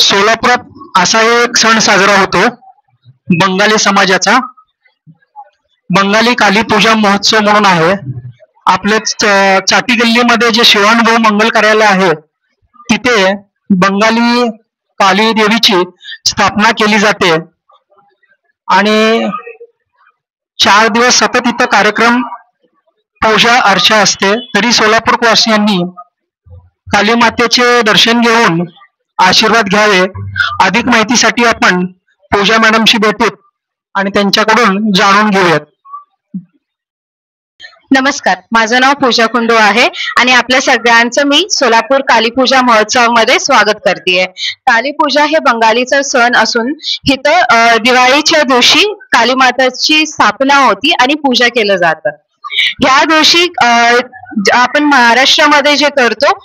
सोलापुरात असा एक सण साजरा होतो बंगाली समाजाचा. बंगाली काली पूजा महोत्सव म्हणून आहे. आपल्या चाटी गल्लीमध्ये जे शिवानुभव मंगल कार्यालय आहे तिथे बंगाली काली देवीची स्थापना केली जाते आणि 4 दिवस सतत इथं कार्यक्रम पूजा अर्चा असते. तरी सोलापूर वासियांनी काली मातेचे दर्शन घेऊन आशीर्वाद घ्यावे. अधिक माहितीसाठी आपण पूजा मॅडमशी भेटूत आणि त्यांच्याकडून जाणून घेऊयात. नमस्कार, माझं नाव पूजा कुंडू आहे आणि आपल्या सगळ्यांचं मी सोलापूर कालीपूजा महोत्सवामध्ये स्वागत करतेय. कालीपूजा हे बंगालीचा सण असून इथं दिवाळीच्या दिवशी काली माताची स्थापना होती आणि पूजा केलं जातं. ह्या दिवशी आपण महाराष्ट्रामध्ये जे करतो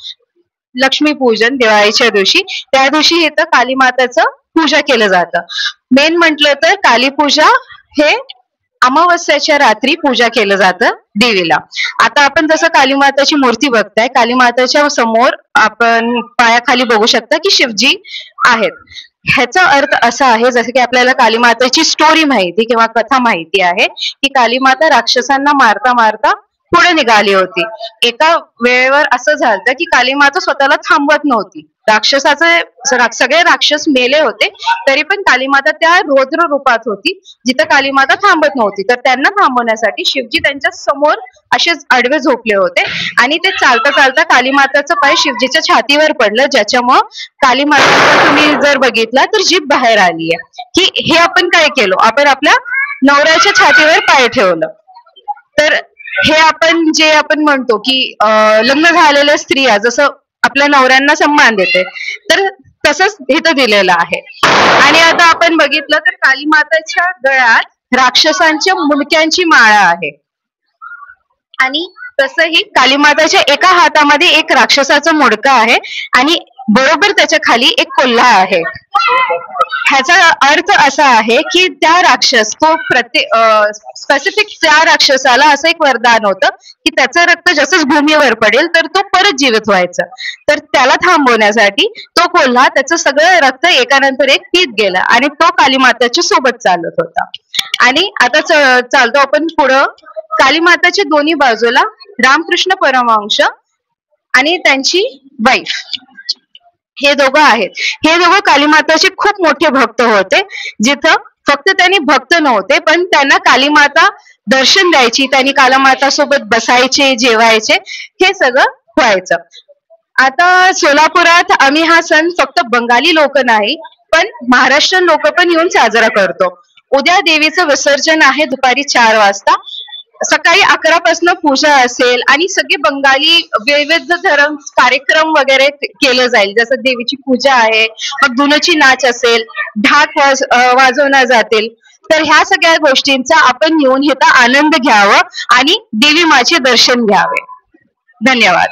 लक्ष्मीपूजन दिवाळीच्या दिवशी, त्या दिवशी इथं काली माताचं पूजा केलं जातं. मेन म्हटलं तर कालीपूजा हे अमावस्याच्या रात्री पूजा केलं जातं देवीला. आता आपण जसं काली माताची मूर्ती बघताय, काली माताच्या समोर आपण पायाखाली बघू शकता की शिवजी आहेत. ह्याचा अर्थ असा आहे, जसं की आपल्याला काली माताची स्टोरी माहिती किंवा कथा माहिती आहे की काली माता राक्षसांना मारता मारता पुढे निघाली होती. एका वेळेवर असं झालं की काली माता स्वतःला थांबवत नव्हती. सगळे राक्षस मेले होते, तरी पण काली माता त्या रौद्र रूपात होती जिथं काली माता थांबत नव्हती. तर त्यांना थांबवण्यासाठी शिवजी त्यांच्या समोर असेच आडवे झोपले होते आणि ते चालता चालता काली माताचं पाय शिवजीच्या छातीवर पडलं, ज्याच्यामुळं काली माता तुम्ही जर बघितला तर जीभ बाहेर आली आहे की हे आपण काय केलं, आपण आपल्या नवऱ्याच्या छातीवर पाय ठेवलं. तर हे आपण म्हणतो की लग्न झालेल्या स्त्रिया जसं आपल्या नवऱ्यांना सन्मान देते, तर तसंच इथं दिलेलं आहे. आणि आता आपण बघितलं तर काली माताच्या गळ्यात राक्षसांच्या मुंडक्यांची माळा आहे आणि तसंही काली माताच्या एका हातामध्ये एक राक्षसाचं मुंडकं आहे आणि बरोबर त्याच्या खाली एक कोल्हा आहे. ह्याचा अर्थ असा आहे की त्या राक्षस तो स्पेसिफिक त्या राक्षसाला असं एक वरदान होतं की त्याचं रक्त जसंच भूमीवर पडेल तर तो परत जीवित व्हायचं. तर त्याला थांबवण्यासाठी तो कोल्हा त्याचं सगळं रक्त एकानंतर एक पीत गेला आणि तो काली माताच्या सोबत चालत होता. आणि आता चालतो आपण पुढं. काली माताच्या दोन्ही बाजूला रामकृष्ण परमहंस आणि त्यांची वाईफ हे दोघं आहेत. हे दोघं काली माताचे खूप मोठे भक्त होते, जिथं फक्त त्यांनी भक्त नव्हते पण त्यांना काली माता दर्शन द्यायची, त्यांनी काली माता सोबत बसायचे, जेवायचे, हे सगळं व्हायचं. आता सोलापुरात आम्ही हा सण फक्त बंगाली लोक नाही पण महाराष्ट्रीयन लोक पण येऊन साजरा करतो. उद्या देवीचं विसर्जन आहे दुपारी 4 वाजता. सकाळी 11 पासून पूजा असेल आणि सगळे बंगाली विविध धर्म कार्यक्रम वगैरे केलं जाईल. जसं देवीची पूजा आहे, मग धुनची नाच असेल, ढाक वाजवल्या जातील. तर ह्या सगळ्या गोष्टींचा आपण येऊन इथं आनंद घ्यावं आणि देवी माचे दर्शन घ्यावे. धन्यवाद.